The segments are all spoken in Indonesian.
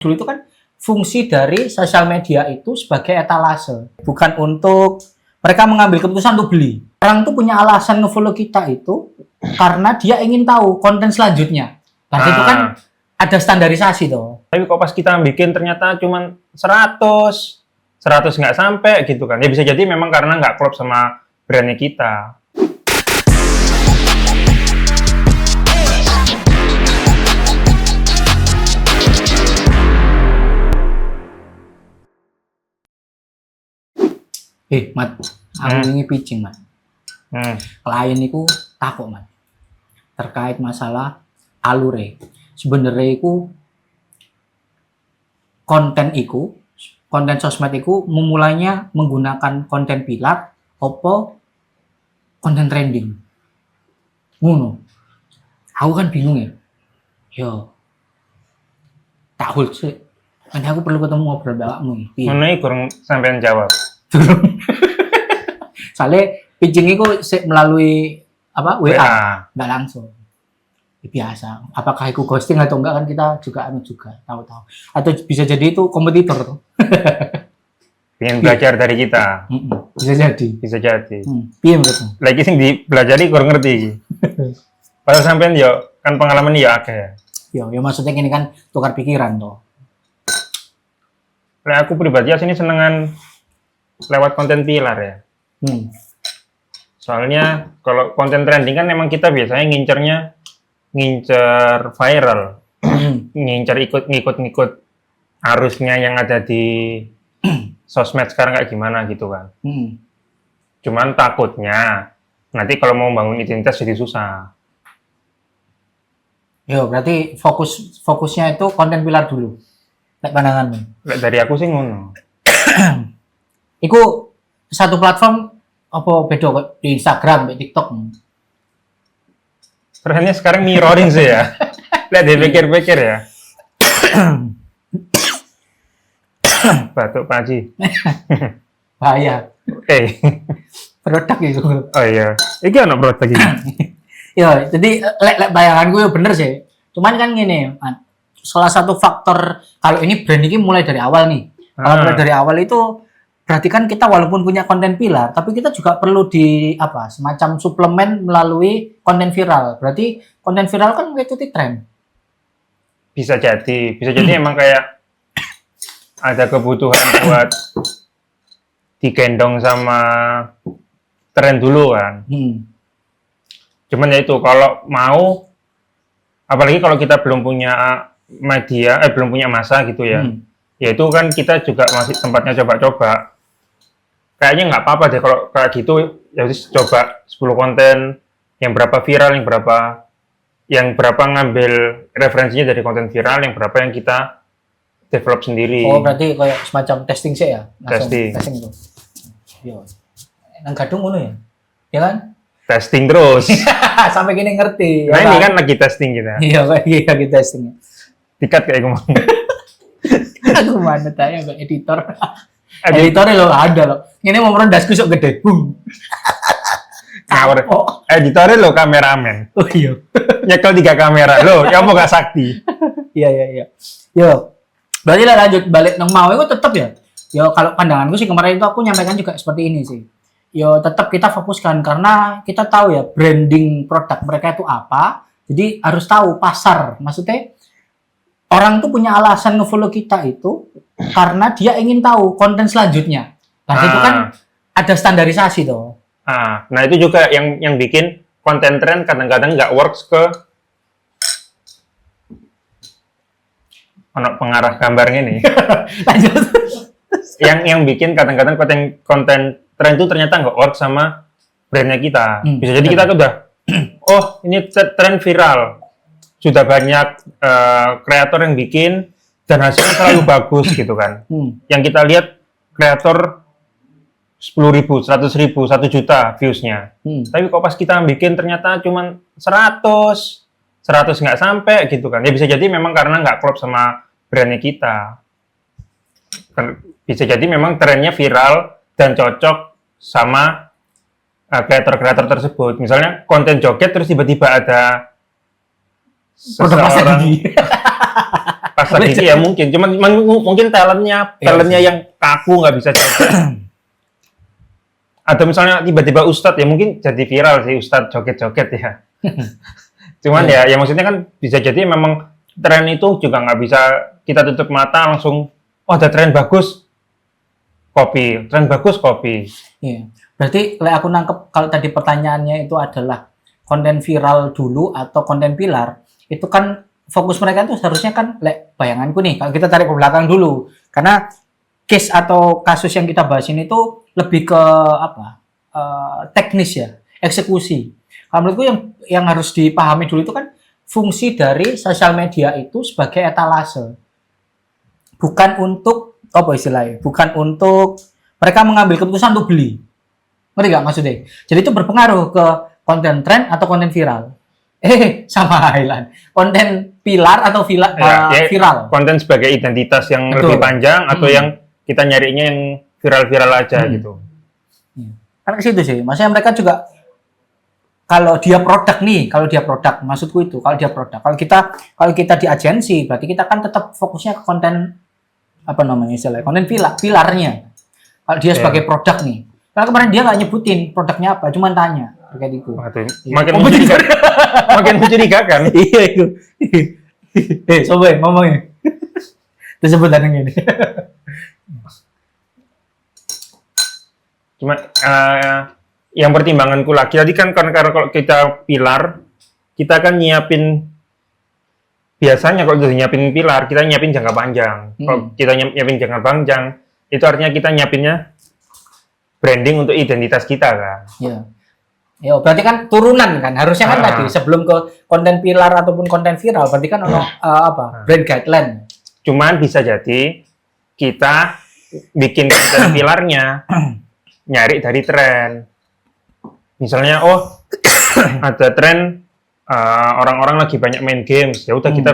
Dulu itu kan fungsi dari sosial media itu sebagai etalase, bukan untuk mereka mengambil keputusan untuk beli. Orang tuh punya alasan nge-follow kita itu karena dia ingin tahu konten selanjutnya. Berarti itu kan ada standarisasi tuh. Tapi kok pas kita bikin ternyata cuma 100 nggak sampai gitu kan. Ya bisa jadi memang karena nggak klop sama brandnya kita. Mat, aku ini pitching, Mat. Klien itu takut, Mat. Terkait masalah alure. Sebenarnya itu konten sosmed itu memulainya menggunakan konten pilar opo konten trending. Ngono. Aku kan bingung ya. Yo. Tak hold sih. Kan aku perlu ketemu ngobrol bawakmu. Ngono iki kurang sampean jawab. Soalnya pitching itu melalui apa WA, nggak langsung. Biasa. Apakah itu ghosting atau enggak kan kita juga tahu-tahu. Atau bisa jadi itu kompetitor tuh. Pengen belajar dari kita. Bisa jadi. Bisa jadi. Iya menurutmu? Lagi sing dipelajari kurang ngerti iki. Padahal sampean yo kan pengalaman ya akeh. Yo maksudnya ini kan tukar pikiran tuh. Nah, aku pribadi sini senengan lewat konten pilar ya. Soalnya kalau konten trending kan memang kita biasanya ngincer viral, ngincer ngikut arusnya yang ada di sosmed sekarang kayak gimana gitu kan. Cuman takutnya nanti kalau mau bangun identitas jadi susah. Yo berarti fokusnya itu konten pilar dulu. Lek pandanganmu? Lek dari aku sih ngono. Iku satu platform apa beda di Instagram, di TikTok? Perannya sekarang mirroring sih ya. Lihat dipikir-pikir ya. Batuk Pak Haji. Bahaya. Produk itu. Oh iya. Iki ono produk iki. Ya, jadi lek bayanganku ya bener sih. Cuman kan gini, salah satu faktor kalau ini brand ini mulai dari awal nih. Kalau mulai dari awal itu berarti kan kita walaupun punya konten pilar, tapi kita juga perlu semacam suplemen melalui konten viral. Berarti konten viral kan mengikuti tren. Bisa jadi emang kayak ada kebutuhan buat digendong sama tren dulu kan. Cuman ya itu kalau mau, apalagi kalau kita belum punya media, belum punya masa gitu ya. Ya itu kan kita juga masih tempatnya coba-coba. Kayaknya nggak apa-apa deh kalau kayak gitu, ya coba 10 konten, yang berapa viral, yang berapa ngambil referensinya dari konten viral, yang berapa yang kita develop sendiri. Oh, berarti kayak semacam testing sih ya? Testing itu. Yo. Nang gadung ngono ya? Ya kan? Testing terus. Sampai gini ngerti. Nah, ini kan lagi testing kita. Iya, lagi testing. Tiket kayak kemana? Aku mana tanya Mbak editor. Editornya lo ada lo. Ini mau merendasku sok gede. Boom. Ngawur. Editornya lo kameramen. Oh iya. Nyekel 3 kamera. Lo, ya mau gak sakti. Iya. Yo. Berarti lah lanjut balik nang mau itu tetap ya. Yo kalau pandanganku sih kemarin itu aku nyampaikan juga seperti ini sih. Yo tetap kita fokuskan karena kita tahu ya branding produk mereka itu apa. Jadi harus tahu pasar. Maksudnya orang tuh punya alasan nge-follow kita itu karena dia ingin tahu konten selanjutnya. Berarti itu kan ada standarisasi tuh. Nah itu juga yang bikin konten tren kadang-kadang nggak works ke pengarah gambarnya nih. Lanjut. yang bikin kadang-kadang konten tren itu ternyata nggak works sama brandnya kita. Bisa jadi kita udah, oh ini tren viral. Sudah banyak kreator yang bikin dan hasilnya selalu bagus gitu kan. Yang kita lihat kreator 10.000, 100.000, 1 juta views-nya. Tapi kok pas kita bikin ternyata cuma 100 nggak sampai gitu kan. Ya bisa jadi memang karena nggak klop sama brandnya kita. Bisa jadi memang trennya viral dan cocok sama kreator-kreator tersebut. Misalnya konten joget terus tiba-tiba ada seseorang pas lagi ya mungkin, cuman mungkin talentnya yang kaku nggak bisa joget. Atau misalnya tiba-tiba Ustadz ya mungkin jadi viral sih Ustadz joget-joget ya. Cuman ya maksudnya kan bisa jadi memang tren itu juga nggak bisa kita tutup mata langsung, oh ada tren bagus, tren bagus kopi. Iya. Berarti aku nangkep kalau tadi pertanyaannya itu adalah konten viral dulu atau konten pilar, itu kan fokus mereka itu seharusnya kan, bayanganku nih, kalau kita tarik ke belakang dulu, karena case atau kasus yang kita bahas ini tuh lebih ke teknis ya, eksekusi. Kalau menurutku yang harus dipahami dulu itu kan fungsi dari sosial media itu sebagai etalase, bukan untuk apa istilahnya, bukan untuk mereka mengambil keputusan untuk beli, ngerti nggak maksudnya? Jadi itu berpengaruh ke konten tren atau konten viral. Sama Highland. Konten pilar atau viral. Konten sebagai identitas yang lebih panjang atau yang kita nyarinya yang viral-viral aja gitu. Kan ke situ sih. Maksudnya mereka juga kalau dia produk, maksudku itu kalau dia produk. Kalau kita di agensi, berarti kita kan tetap fokusnya ke konten konten pilarnya. Kalau dia sebagai produk nih. Karena kemarin dia nggak nyebutin produknya apa, cuma tanya terkait itu. Makin mencurigakan. Iya itu. Coba ngomongnya. Tersebut dan ini. Cuma yang pertimbanganku lagi tadi kan karena kalau kita pilar, kita kan biasanya kalau udah nyiapin pilar, kita nyiapin jangka panjang. Kalau kita nyiapin jangka panjang, itu artinya kita nyiapinnya branding untuk identitas kita kan. Iya. Ya, berarti kan turunan kan. Harusnya kan tadi sebelum ke konten pilar ataupun konten viral, berarti kan brand guideline. Cuman bisa jadi kita bikin konten pilarnya nyari dari tren. Misalnya ada tren orang-orang lagi banyak main games, ya udah kita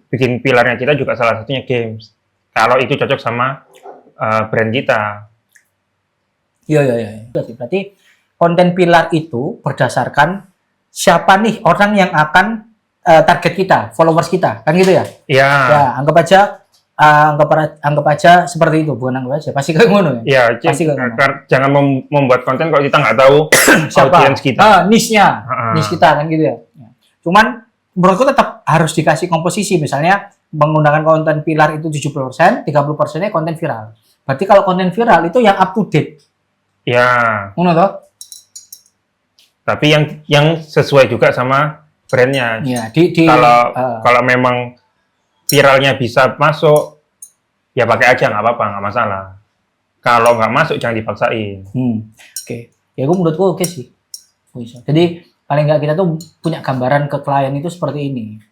bikin pilarnya kita juga salah satunya games. Kalau itu cocok sama brand kita. Iya. Berarti konten pilar itu berdasarkan siapa nih orang yang akan target kita, followers kita, kan gitu ya? Iya. Ya, anggap aja seperti itu, bukan anggap aja, pasti kayak ngono ya? Iya, pasti jangan membuat konten kalau kita nggak tahu siapa audiens kita. Niche kita kan gitu ya. Cuman menurutku tetap harus dikasih komposisi, misalnya menggunakan konten pilar itu 70%, 30%-nya konten viral. Berarti kalau konten viral itu yang up to date. Ya. Ngono toh? Tapi yang sesuai juga sama brandnya. Ya, kalau memang viralnya bisa masuk, ya pakai aja nggak apa-apa, nggak masalah. Kalau nggak masuk jangan dipaksain. Oke. Ya gue menurutku oke sih. Bisa. Jadi paling nggak kita tuh punya gambaran ke klien itu seperti ini.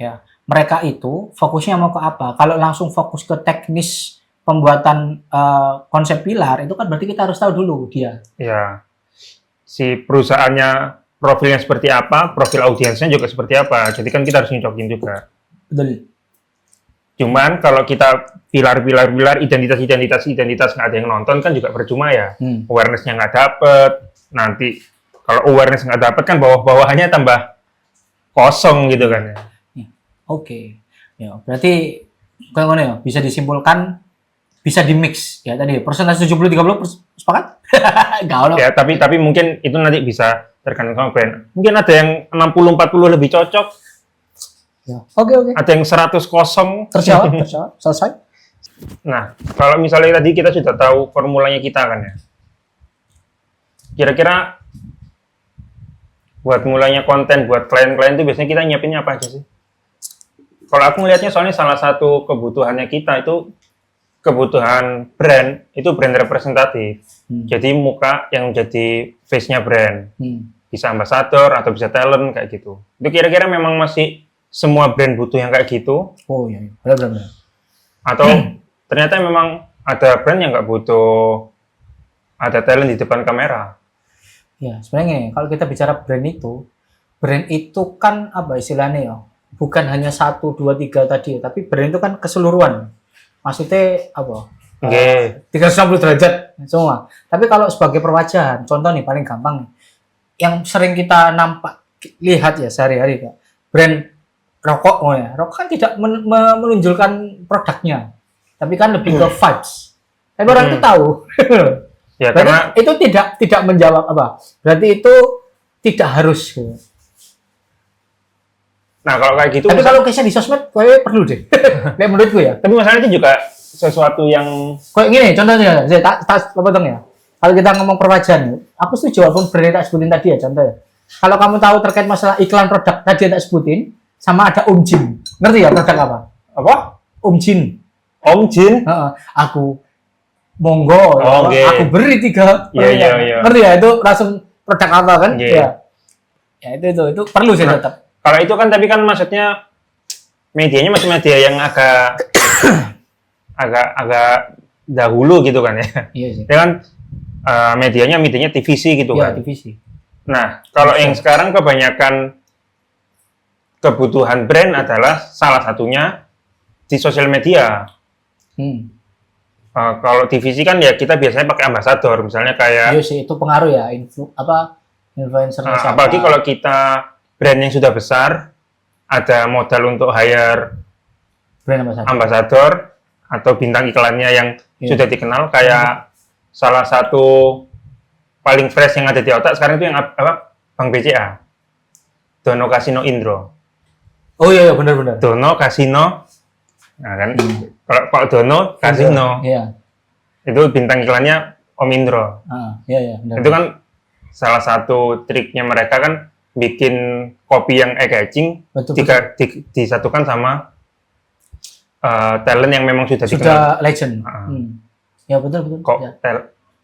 Ya, mereka itu fokusnya mau ke apa? Kalau langsung fokus ke teknis pembuatan konsep pilar, itu kan berarti kita harus tahu dulu dia. Ya. Si perusahaannya profilnya seperti apa, profil audiensnya juga seperti apa. Jadi kan kita harus nyocokin juga. Betul. Cuman kalau kita pilar identitas nggak ada yang nonton kan juga percuma ya. Awareness-nya nggak dapet. Nanti kalau awareness nggak dapet kan bawah-bawahannya tambah kosong gitu kan ya. Oke. Ya, berarti kayak mana ya? Bisa disimpulkan, bisa di-mix ya tadi persentase 70-30 sepakat? Gaul. Ya, tapi mungkin itu nanti bisa tergantung sama brand. Mungkin ada yang 60-40 lebih cocok. Ya. Oke. Ada yang 100 kosong. Terjawab. Selesai. Nah, kalau misalnya tadi kita sudah tahu formulanya kita kan ya. Kira-kira buat mulainya konten, buat klien-klien itu biasanya kita nyiapinnya apa aja sih? Kalau aku ngelihatnya soalnya salah satu kebutuhannya kita itu kebutuhan brand, itu brand representatif. Jadi muka yang jadi face-nya brand. Bisa ambassador atau bisa talent kayak gitu. Itu kira-kira memang masih semua brand butuh yang kayak gitu? Oh iya. Benar. Atau ternyata memang ada brand yang nggak butuh ada talent di depan kamera? Ya, sebenarnya kalau kita bicara brand itu kan apa istilahnya ya? Bukan hanya 1, 2, 3 tadi, tapi brand itu kan keseluruhan. Maksudnya apa? 360 derajat semua. Tapi kalau sebagai perwajahan, contoh nih paling gampang nih, yang sering kita lihat ya sehari-hari Kak. Brand rokok, oh ya, rokok kan tidak menunjukkan produknya, tapi kan lebih ke vibes. Tapi orang itu tahu. Ya, Berarti karena itu tidak menjawab apa? Berarti itu tidak harus. nah kalau kayak gitu Tapi kalau kisah di sosmed, kayaknya perlu deh. Kayak menurutku ya. tapi masalahnya itu juga sesuatu yang Kayak gini, contohnya, saya tak potong ya. Kalau kita ngomong perwajahan, aku setuju walaupun brand yang tak sebutin tadi ya, contoh ya. Kalau kamu tahu terkait masalah iklan produk tadi yang tak sebutin, sama ada Om Jin. Ngerti ya produk apa? apa? Om Jin. Om Jin? Heeh. Aku monggo, Oh, okay. aku beri 3. Iya. Ngerti ya itu langsung produk apa kan? Iya. Ya itu perlu sih Nah, tetap. Kalau itu kan tapi kan maksudnya medianya masih media yang agak agak dahulu gitu kan ya. Iya sih. Ya kan medianya TVC gitu Iya, kan. divisi. Nah, kalau yang sekarang kebanyakan kebutuhan brand adalah salah satunya di sosial media. Kalau TVC kan ya kita biasanya pakai ambasador, misalnya kayak Iya sih, itu pengaruh ya, influencer. apalagi kalau kita brand yang sudah besar, ada modal untuk hire brand ambassador. ambasador atau bintang iklannya yang Iya. sudah dikenal, kayak salah satu paling fresh yang ada di otak sekarang itu yang apa? Bank BCA, Dono Kasino Indro. Oh iya benar. Dono Kasino, nah kan, kalau Dono Kasino, Iya. itu bintang iklannya Om Indro. Iya benar. Itu kan salah satu triknya mereka kan bikin kopi yang eye-catching, Betul. disatukan sama talent yang memang sudah dikenal. Sudah legend. Ah. Ya betul. Kok Ya.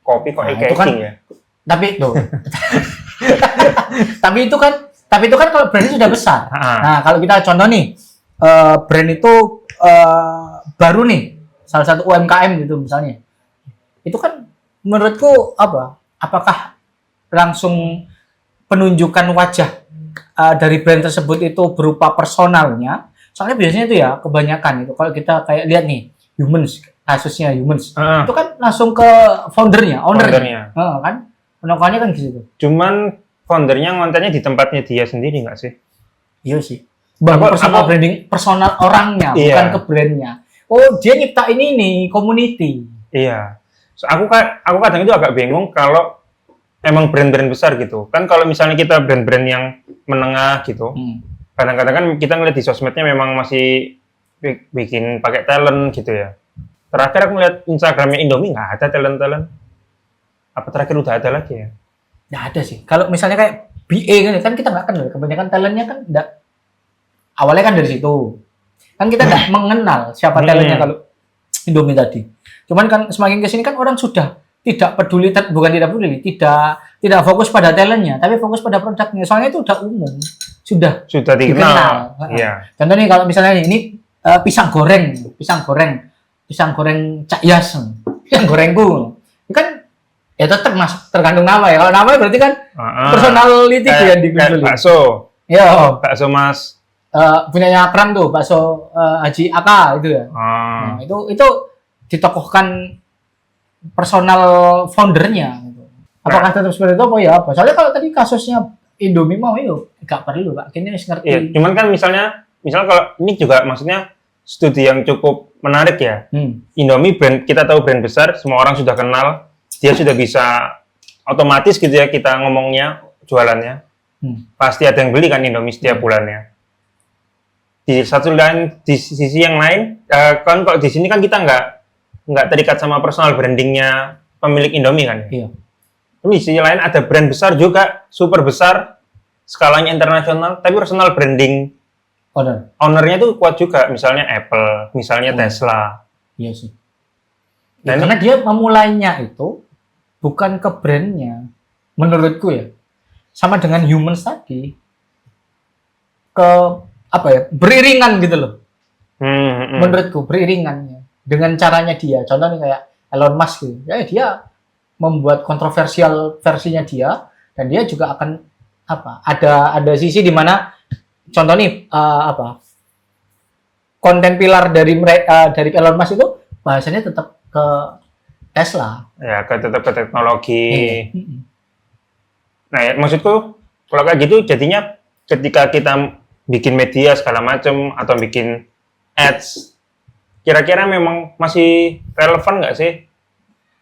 kopi kok Nah, itu eye-catching kan- ya? Tapi tuh. tapi itu kan kalau brandnya sudah besar. Nah, kalau kita contoh nih, brand itu baru nih, salah satu UMKM gitu misalnya. Itu kan menurutku apa? Apakah langsung penunjukan wajah dari brand tersebut itu berupa personalnya? Soalnya biasanya itu ya kebanyakan itu kalau kita kayak lihat nih Humans, kasusnya Humans, itu kan langsung ke ownernya. Kan penongkolnya kan gitu. Cuman foundernya ngontennya di tempatnya dia sendiri nggak sih? Iya sih. Personal branding, personal orangnya, Iya. bukan ke brandnya. Oh, dia nyiptain ini community. Iya. So, aku kadang itu agak bingung kalau emang brand-brand besar gitu. Kan kalau misalnya kita brand-brand yang menengah gitu, kadang-kadang kan kita ngeliat di sosmednya memang masih bikin pakai talent gitu ya. Terakhir aku ngeliat Instagramnya Indomie nggak ada talent-talent. Apa terakhir udah ada lagi ya? Nggak ada sih. Kalau misalnya kayak BA kan kita nggak kenal. Kebanyakan talentnya kan awalnya kan dari situ. Kan kita nggak mengenal siapa talentnya kalau Indomie tadi. Cuman kan semakin kesini kan orang sudah tidak peduli, bukan tidak peduli, tidak fokus pada talentnya, tapi fokus pada produknya. Soalnya itu udah umum, sudah dikenal. Iya. Contoh nih kalau misalnya ini pisang goreng Cak Yas, pisang gorengku, itu kan ya tetap masuk tergantung nama ya. Kalau namanya berarti kan personality yang dikunjungi. Bakso. Ya, bakso Mas. Punyanya Pram tuh, bakso Haji Aka itu ya. Nah, itu ditokohkan personal foundernya. Gitu. Apakah tetap seperti itu apa ya apa? Soalnya kalau tadi kasusnya Indomie mau itu nggak perlu Pak. Kini ngerti. Iya, cuman kan misalnya kalau ini juga maksudnya studi yang cukup menarik ya. Indomie brand, kita tahu brand besar, semua orang sudah kenal, dia sudah bisa otomatis gitu ya kita ngomongnya jualannya. Pasti ada yang beli kan Indomie setiap bulannya. Di sisi yang lain, kan kalau di sini kan kita nggak terikat sama personal brandingnya pemilik Indomie kan. Iya. Tapi di sisi lain ada brand besar juga, super besar, skalanya internasional, tapi personal branding ownernya tuh kuat juga, misalnya Apple, misalnya Tesla. Iya sih. Ya, karena dia memulainya itu bukan ke brandnya, menurutku ya, sama dengan Humans tadi, ke apa ya, beriringan gitu loh. Menurutku beriringannya dengan caranya dia. Contohnya kayak Elon Musk gitu, ya dia membuat kontroversial versinya dia, dan dia juga akan ada sisi di mana contoh nih konten pilar dari Elon Musk itu bahasanya tetap ke Tesla. Ya, tetap ke teknologi. Nah, ya, maksudku kalau kayak gitu jadinya ketika kita bikin media segala macam atau bikin ads, kira-kira memang masih relevan nggak sih?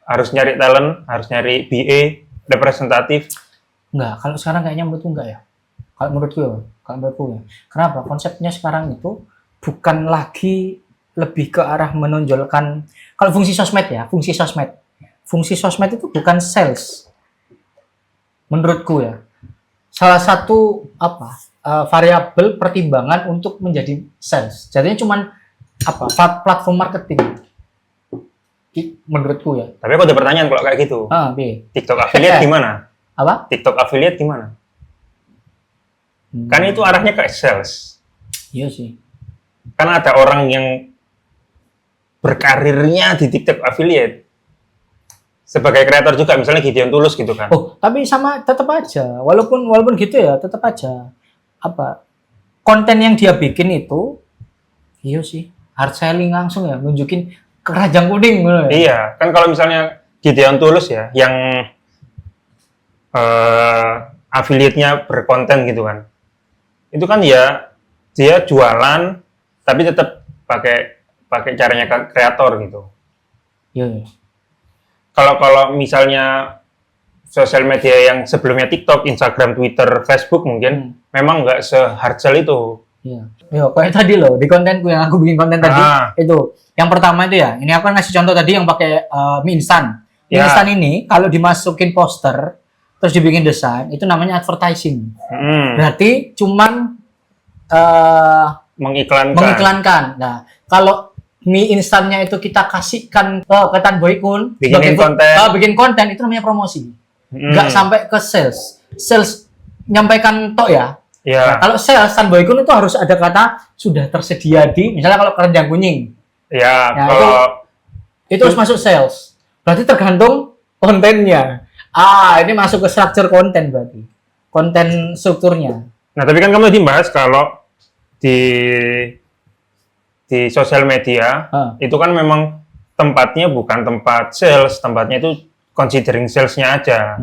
Harus nyari talent, harus nyari BA, representatif? Enggak, kalau sekarang kayaknya menurutku enggak ya. Kalau menurutku ya, kalau menurutku ya. Kenapa? Konsepnya sekarang itu bukan lagi lebih ke arah menonjolkan, kalau fungsi sosmed ya, fungsi sosmed. Fungsi sosmed itu bukan sales. Menurutku ya. Salah satu variabel pertimbangan untuk menjadi sales. Jadinya cuman platform marketing. Menurutku ya. Tapi aku ada pertanyaan kalau kayak gitu. TikTok affiliate gimana? Apa? TikTok affiliate gimana? Kan itu arahnya ke sales. Iya sih. Kan ada orang yang berkarirnya di TikTok affiliate. Sebagai kreator juga, misalnya Gideon Tulus gitu kan. Oh, tapi sama tetap aja. Walaupun gitu ya, tetap aja. Konten yang dia bikin itu, iya sih, hard selling langsung ya, nunjukin keranjang kuning. Iya, kan kalau misalnya Gideon Tulus ya, yang affiliate-nya berkonten gitu kan. Itu kan ya, dia jualan, tapi tetap pakai caranya kreator gitu. Iya. Kalau misalnya sosial media yang sebelumnya TikTok, Instagram, Twitter, Facebook mungkin memang nggak se-hard sell itu. Iya. Yo, kayak tadi loh, di kontenku yang aku bikin konten tadi, itu. Yang pertama itu ya, ini aku ngasih contoh tadi yang pakai mie instan. Mie instan ini, kalau dimasukin poster, terus dibikin desain, itu namanya advertising. Berarti cuman mengiklankan. Nah, kalau mie instannya itu kita kasihkan ke Tan Boy Kun bikin konten itu namanya promosi. Nggak sampai ke sales. Sales nyampaikan tok ya. Nah, kalau sales Tan Boy Kun itu harus ada kata sudah tersedia di, misalnya kalau keranjang kuning. Ya, nah, itu harus masuk sales. Berarti tergantung kontennya. Ini masuk ke structure konten berarti. Konten strukturnya. Nah, tapi kan kamu tadi bahas kalau di sosial media itu kan memang tempatnya bukan tempat sales, tempatnya itu considering salesnya aja.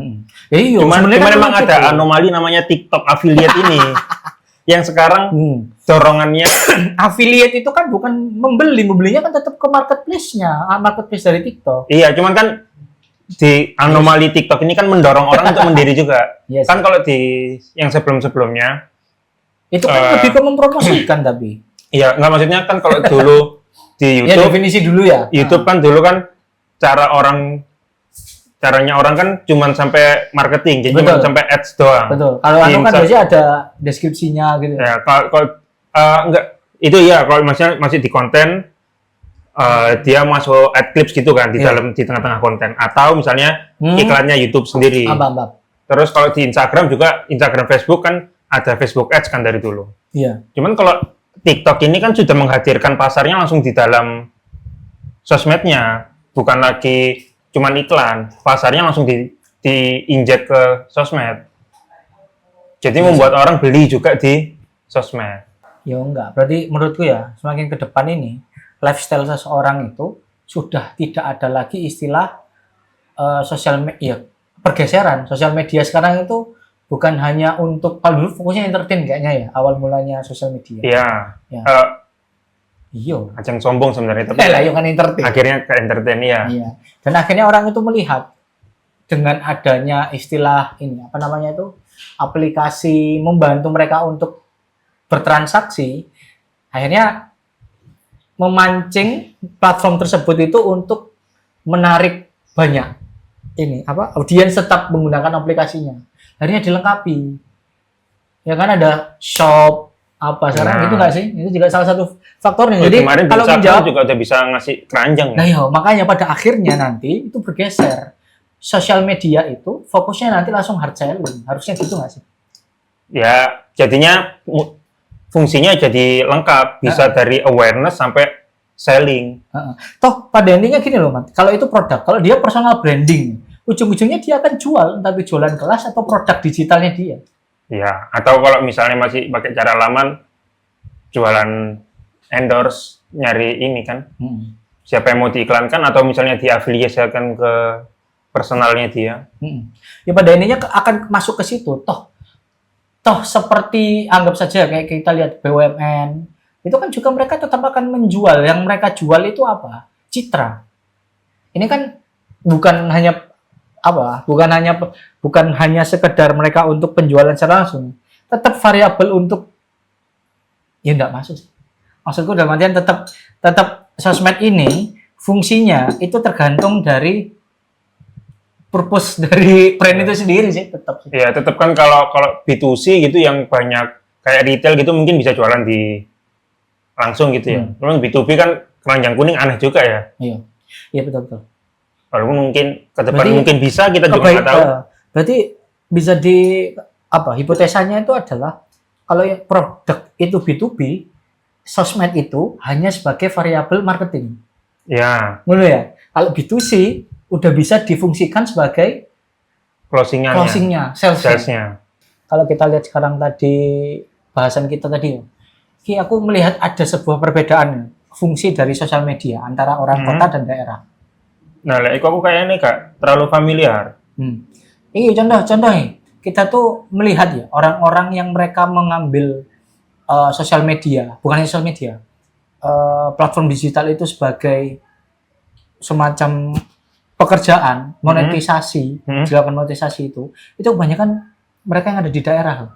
Cuman memang ada anomali namanya TikTok affiliate ini yang sekarang dorongannya affiliate itu kan bukan membelinya kan tetap ke marketplace-nya, marketplace dari TikTok. Iya, cuman kan di anomali TikTok ini kan mendorong orang untuk mendiri juga. Kan kalau di yang sebelum-sebelumnya itu kan lebih ke mempromosikan tapi. Iya, nggak, maksudnya kan kalau dulu di YouTube. Ya, definisi dulu ya. YouTube kan dulu kan caranya orang kan cuma sampai marketing, jadi cuma sampai ads doang. Betul. Kalau kan biasanya ada deskripsinya gitu. Ya, kalau enggak itu ya, kalau masih di konten dia masuk ad clips gitu kan di tengah-tengah konten, atau misalnya iklannya YouTube sendiri. Terus kalau di Instagram juga, Instagram, Facebook kan ada Facebook Ads kan dari dulu. Iya. Cuman kalau TikTok ini kan sudah menghadirkan pasarnya langsung di dalam sosmednya, bukan lagi cuman iklan, pasarnya langsung diinjek ke sosmed. Jadi membuat orang beli juga di sosmed. Ya enggak, berarti menurutku ya, semakin ke depan ini, lifestyle seseorang itu sudah tidak ada lagi istilah sosial media, pergeseran. Sosial media sekarang itu bukan hanya untuk, kalau dulu fokusnya entertain kayaknya ya, awal mulanya sosial media. Iya. Iya. Ajang sombong sebenarnya, tapi lah, kan entertain. Akhirnya ke entertain ya. Iya. Dan akhirnya orang itu melihat dengan adanya istilah ini, apa namanya itu, aplikasi membantu mereka untuk bertransaksi, akhirnya memancing platform tersebut itu untuk menarik banyak audiens tetap menggunakan aplikasinya. Akhirnya dilengkapi. Ya kan ada shop sekarang gitu nggak sih? Itu juga salah satu faktornya. Jadi kemarin kalau menjawab juga udah bisa ngasih keranjang. Nah ya, makanya pada akhirnya nanti itu bergeser. Sosial media itu fokusnya nanti langsung hard selling. Harusnya gitu nggak sih? Ya, jadinya fungsinya jadi lengkap, bisa dari awareness sampai selling. Toh pada intinya gini loh, Mat. Kalau itu produk, kalau dia personal branding, ujung-ujungnya dia akan jual, entah itu jualan kelas atau produk digitalnya dia. Ya, atau kalau misalnya masih pakai cara laman, jualan endorse, nyari ini kan, siapa yang mau diiklankan, atau misalnya diafiliasikan ke personalnya dia. Ya pada intinya akan masuk ke situ. Toh toh seperti anggap saja kayak kita lihat BUMN, itu kan juga mereka tetap akan menjual. Yang mereka jual itu apa? Citra. Ini kan bukan hanya apa? Bukan hanya sekedar mereka untuk penjualan secara langsung. Tetap variabel untuk ya enggak masuk sih. Maksudku dalam artian tetap sosmed ini fungsinya itu tergantung dari purpose dari brand itu sendiri sih tetap sih. Ya, tetap kan kalau B2C gitu yang banyak kayak retail gitu mungkin bisa jualan di langsung gitu ya. Cuman B2B kan keranjang kuning aneh juga ya. Iya. Iya betul. Walaupun mungkin ke depan mungkin bisa kita juga nggak tahu. Berarti bisa hipotesanya itu adalah kalau yang produk itu B2B, sosmed itu hanya sebagai variabel marketing. Ya. Menurut ya. Kalau B2C udah bisa difungsikan sebagai closingnya, salesnya. Kalau kita lihat sekarang tadi bahasan kita tadi, aku melihat ada sebuah perbedaan fungsi dari sosial media antara orang kota dan daerah. Nah, aku kayaknya gak terlalu familiar. Iya, contoh kita tuh melihat ya orang-orang yang mereka mengambil sosial media, bukan sosial media, platform digital itu sebagai semacam pekerjaan, monetisasi, dilakukan monetisasi itu kebanyakan mereka yang ada di daerah.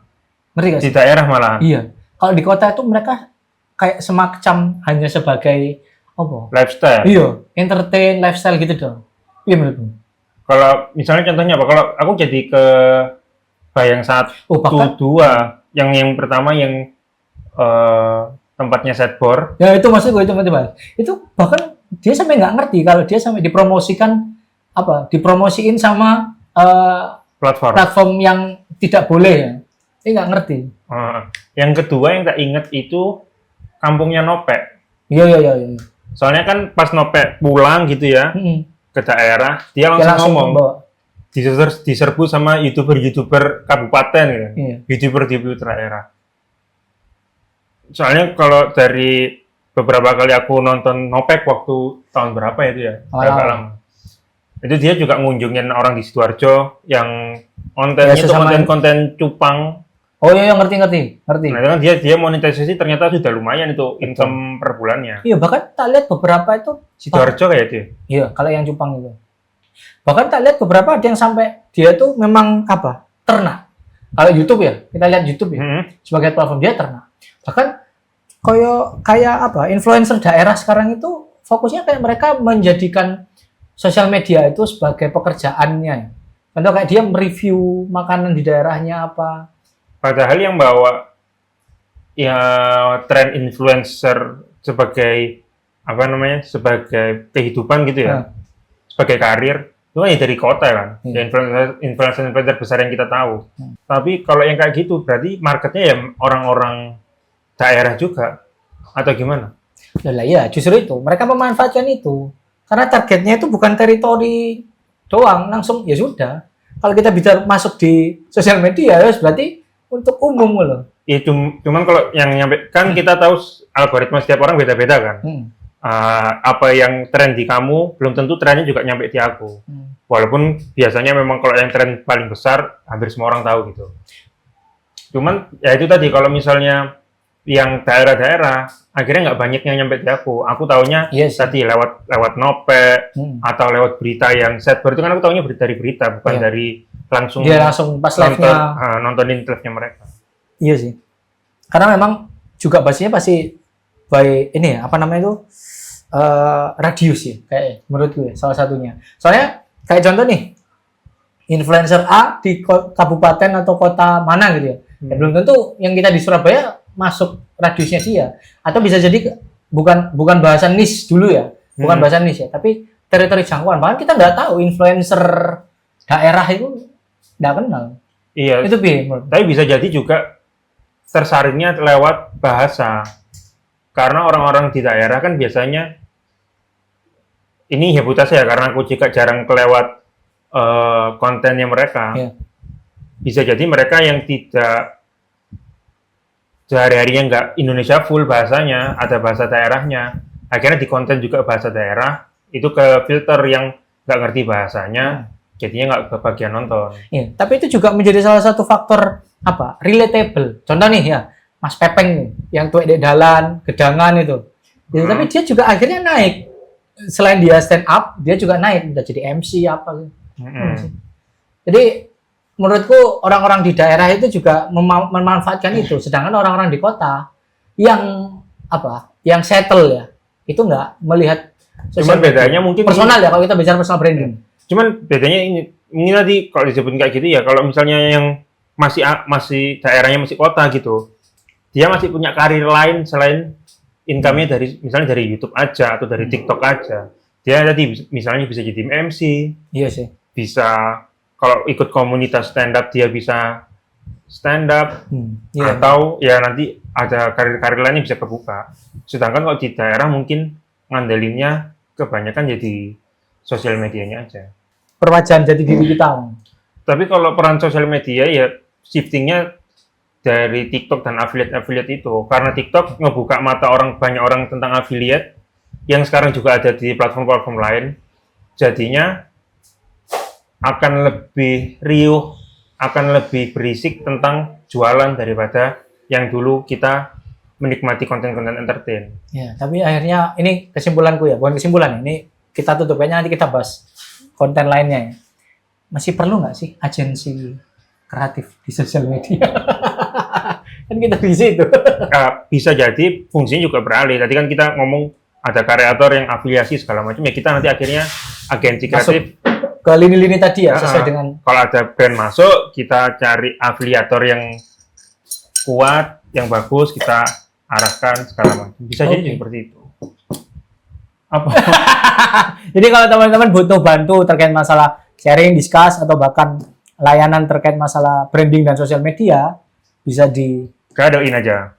Ngerti gak sih? Di daerah malah? Iya. Kalau di kota itu mereka kayak semacam hanya sebagai apa? Lifestyle? Iya, entertain, lifestyle gitu dong. Iya menurutmu? Kalau misalnya contohnya apa? Kalau aku jadi ke bayang dua, yang pertama yang tempatnya setboard. Ya itu maksud gue itu Mas. Itu bahkan dia sampai nggak ngerti kalau dia sampai dipromosiin sama platform yang tidak boleh ya. Dia nggak ngerti. Yang kedua yang tak ingat itu kampungnya Nopek. Iya. Soalnya kan pas Nopek pulang gitu ya ke daerah, dia langsung ngomong diserbu sama youtuber kabupaten gitu. Iya. YouTuber daerah. Soalnya kalau dari beberapa kali aku nonton Nopek waktu tahun berapa ya itu ya? Agak lama. Itu dia juga ngunjungin orang di Sidoarjo yang kontennya itu konten cupang. Oh iya, ngerti. Nah, itu kan dia monetisasi ternyata sudah lumayan itu income per bulannya. Iya, bahkan tak lihat beberapa itu Sidoarjo kayak dia. Iya, kalau yang cupang itu. Bahkan tak lihat beberapa ada yang sampai dia tuh memang ternak. Kalau YouTube ya, kita lihat YouTube ya, sebagai platform dia ternak. Bahkan kayak influencer daerah sekarang itu fokusnya kayak mereka menjadikan sosial media itu sebagai pekerjaannya. Contoh kayak dia mereview makanan di daerahnya apa. Padahal yang bawa ya tren influencer sebagai sebagai kehidupan gitu ya, sebagai karir itu kan ya dari kota kan, ya influencer besar yang kita tahu. Tapi kalau yang kayak gitu berarti marketnya ya orang-orang daerah juga atau gimana? Iya, justru itu mereka memanfaatkan itu karena targetnya itu bukan teritori doang, langsung ya sudah. Kalau kita bisa masuk di sosial media ya berarti untuk umum loh. Ya cuman kalau yang nyampe kan kita tahu algoritma setiap orang beda-beda kan. Apa yang tren di kamu belum tentu trennya juga nyampe di aku. Walaupun biasanya memang kalau yang tren paling besar hampir semua orang tahu gitu. Cuman ya itu tadi kalau misalnya yang daerah-daerah akhirnya nggak banyak yang nyampe di aku. Aku taunya tadi lewat Nopek atau lewat berita yang setboard itu kan aku taunya dari berita bukan dari langsung pas live-nya nontonin live-nya mereka. Iya sih. Karena memang juga basisnya pasti by ini ya, radius ya kayak menurut gue salah satunya. Soalnya kayak contoh nih influencer A di kabupaten atau kota mana gitu ya. Ya belum tentu yang kita di Surabaya masuk radiusnya dia, atau bisa jadi bukan bahasan niche dulu ya, bukan bahasan niche ya, tapi teritori jangkauan. Bahkan kita nggak tahu influencer daerah itu nggak kenal. Iya. Itu tapi bisa jadi juga tersaringnya lewat bahasa, karena orang-orang di daerah kan biasanya ini hipotesa ya, karena aku juga jarang kelewat kontennya mereka. Bisa jadi mereka yang tidak sehari-harinya nggak Indonesia full bahasanya, ada bahasa daerahnya, akhirnya di konten juga bahasa daerah, itu ke filter yang nggak ngerti bahasanya, jadinya nggak kebagian nonton. Iya, tapi itu juga menjadi salah satu faktor relatable. Contoh nih ya, Mas Pepeng nih, yang tuwek di dalan, gedangan itu. Ya, tapi dia juga akhirnya naik. Selain dia stand up, dia juga naik, udah jadi MC apa gitu. Jadi menurutku orang-orang di daerah itu juga memanfaatkan itu, sedangkan orang-orang di kota yang yang settle ya, itu nggak melihat. Cuman bedanya mungkin personal ya, kalau kita bicara personal branding. Cuman bedanya ini tadi kalau disebut kayak gitu ya, kalau misalnya yang masih daerahnya masih kota gitu, dia masih punya karir lain selain income-nya misalnya dari YouTube aja atau dari TikTok aja. Dia tadi misalnya bisa jadi MC. Iya sih. Bisa kalau ikut komunitas stand up dia bisa stand up Iya. atau ya nanti ada karir-karir lainnya bisa kebuka. Sedangkan kalau di daerah mungkin ngandelinnya kebanyakan jadi sosial medianya aja. Perwajahan jadi diri kita. Tapi kalau peran sosial media ya shiftingnya dari TikTok dan affiliate itu, karena TikTok ngebuka mata banyak orang tentang affiliate yang sekarang juga ada di platform-platform lain, jadinya akan lebih riuh, akan lebih berisik tentang jualan daripada yang dulu kita menikmati konten-konten entertain. Ya, tapi akhirnya ini kesimpulanku ya, bukan kesimpulan ini kita tutup aja, nanti kita bahas konten lainnya ya. Masih perlu nggak sih agensi kreatif di sosial media? Kan kita bisa itu. Bisa jadi fungsinya juga beralih. Tadi kan kita ngomong ada kreator yang afiliasi segala macam, ya kita nanti akhirnya agensi kreatif ke lini-lini tadi ya, sesuai dengan kalau ada brand masuk, kita cari afiliator yang kuat, yang bagus, kita arahkan segala macam. Bisa jadi seperti itu. apa? Jadi kalau teman-teman butuh bantu terkait masalah sharing, discuss, atau bahkan layanan terkait masalah branding dan sosial media, bisa di Gadoin aja.